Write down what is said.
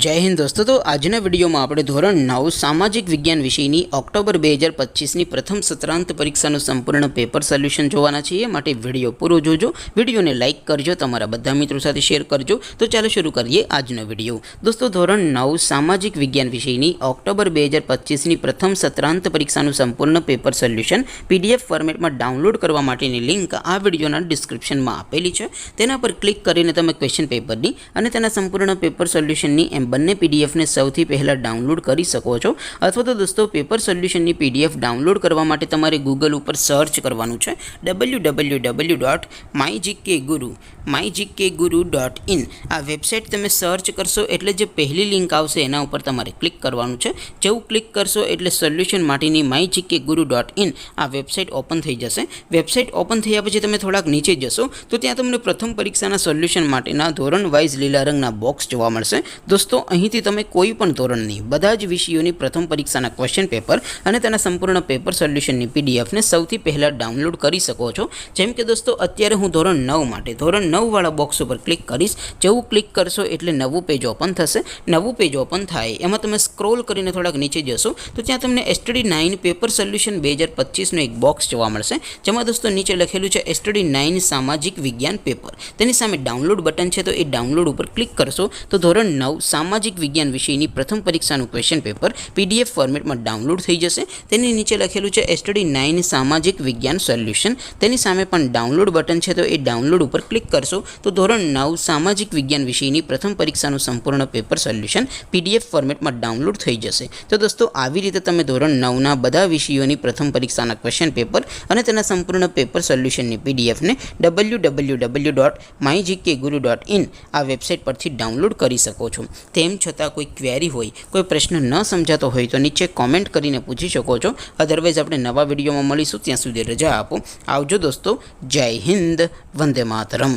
जय हिंद दोस्तों। तो आजना विडियो में આપણે ધોરણ 9 સામાજિક વિજ્ઞાન વિષયની ઓક્ટોબર 2025ની પ્રથમ સત્રાંત પરીક્ષાનું સંપૂર્ણ પેપર સોલ્યુશન જોવાના છીએ। માટે વિડિયો પૂરો જોજો, વિડિયોને લાઈક કરજો, તમારા બધા મિત્રો સાથે શેર કરજો। તો ચાલો શરૂ કરીએ આજનો વિડિયો। દોસ્તો ધોરણ 9 સામાજિક વિજ્ઞાન વિષયની ઓક્ટોબર 2025ની પ્રથમ સત્રાંત પરીક્ષાનું સંપૂર્ણ પેપર સોલ્યુશન પીડીએફ ફોર્મેટમાં ડાઉનલોડ કરવા માટેની લિંક આ વિડિયોના ડિસ્ક્રિપ્શનમાં આપેલી છે। તેના પર ક્લિક કરીને તમે ક્વેશ્ચન પેપરની અને તેના સંપૂર્ણ પેપર સોલ્યુશનની બંને पीडीएफ ने સૌથી પહેલા ડાઉનલોડ કરી શકો છો। અથવા તો દોસ્તો પેપર સોલ્યુશનની પીડીએફ ડાઉનલોડ કરવા માટે તમારે ગૂગલ ઉપર સર્ચ કરવાનું છે www.mygkguru.in। આ વેબસાઇટ તમે સર્ચ કરશો એટલે જે પહેલી લિંક આવશે એના ઉપર તમારે ક્લિક કરવાનું છે। જેવું ક્લિક કરશો એટલે સોલ્યુશન માટેની mygkguru.in આ વેબસાઇટ ઓપન થઈ જશે। વેબસાઇટ ઓપન થયા પછી તમે થોડાક નીચે જશો તો ત્યાં તમને પ્રથમ પરીક્ષાના સોલ્યુશન માટેના ધોરણ વાઇઝ લીલા રંગના બોક્સ જોવા મળશે। दोस्तों અહીંથી તમે કોઈ પણ ધોરણની બધા જ વિષયોની પ્રથમ પરીક્ષાના ક્વેશ્ચન પેપર અને તેના સંપૂર્ણ પેપર સોલ્યુશનની પીડીએફ ને સૌથી પહેલા ડાઉનલોડ કરી શકો છો। જેમ કે દોસ્તો અત્યારે હું ધોરણ 9 માટે ધોરણ 9 વાળા બોક્સ ઉપર ક્લિક કરીશ। જેવું ક્લિક કરશો એટલે નવું પેજ ઓપન થશે। નવું પેજ ઓપન થાય એમાં તમે સ્ક્રોલ કરીને થોડાક નીચે જશો તો ત્યાં તમને STD 9 પેપર સોલ્યુશન 2025 નો એક બોક્સ જોવા મળશે। જેમાં દોસ્તો નીચે લખેલું છે STD 9 સામાજિક વિજ્ઞાન પેપર। તેની સામે ડાઉનલોડ બટન છે, તો એ ડાઉનલોડ ઉપર ક્લિક કરશો તો ધોરણ 9 સામાજિક વિજ્ઞાન વિષયની પ્રથમ પરીક્ષાનું ક્વેશ્ચન પેપર પીડીએફ ફોર્મેટમાં ડાઉનલોડ થઈ જશે। તેની નીચે લખેલું છે STD 9 સામાજિક વિજ્ઞાન સોલ્યુશન। તેની સામે પણ ડાઉનલોડ બટન છે, તો એ ડાઉનલોડ ઉપર ક્લિક કરશો તો ધોરણ 9 સામાજિક વિજ્ઞાન વિષયની પ્રથમ પરીક્ષાનું સંપૂર્ણ પેપર સોલ્યુશન પીડીએફ ફોર્મેટમાં ડાઉનલોડ થઈ જશે। તો દોસ્તો આવી રીતે તમે ધોરણ 9ના બધા વિષયોની પ્રથમ પરીક્ષાના ક્વેશ્ચન પેપર અને તેના સંપૂર્ણ પેપર સોલ્યુશનની પીડીએફને www.mygkguru.in આ વેબસાઇટ પરથી ડાઉનલોડ કરી શકો છો। તેમ છતાં કોઈ ક્વેરી હોય, કોઈ પ્રશ્ન ન સમજાતો હોય તો નીચે કોમેન્ટ કરીને પૂછી શકો છો। અધરવાઇઝ આપણે નવા વિડીયોમાં મળીશું, ત્યાં સુધી રજા આપો। આવજો દોસ્તો। જય હિન્દ, વંદે માતરમ।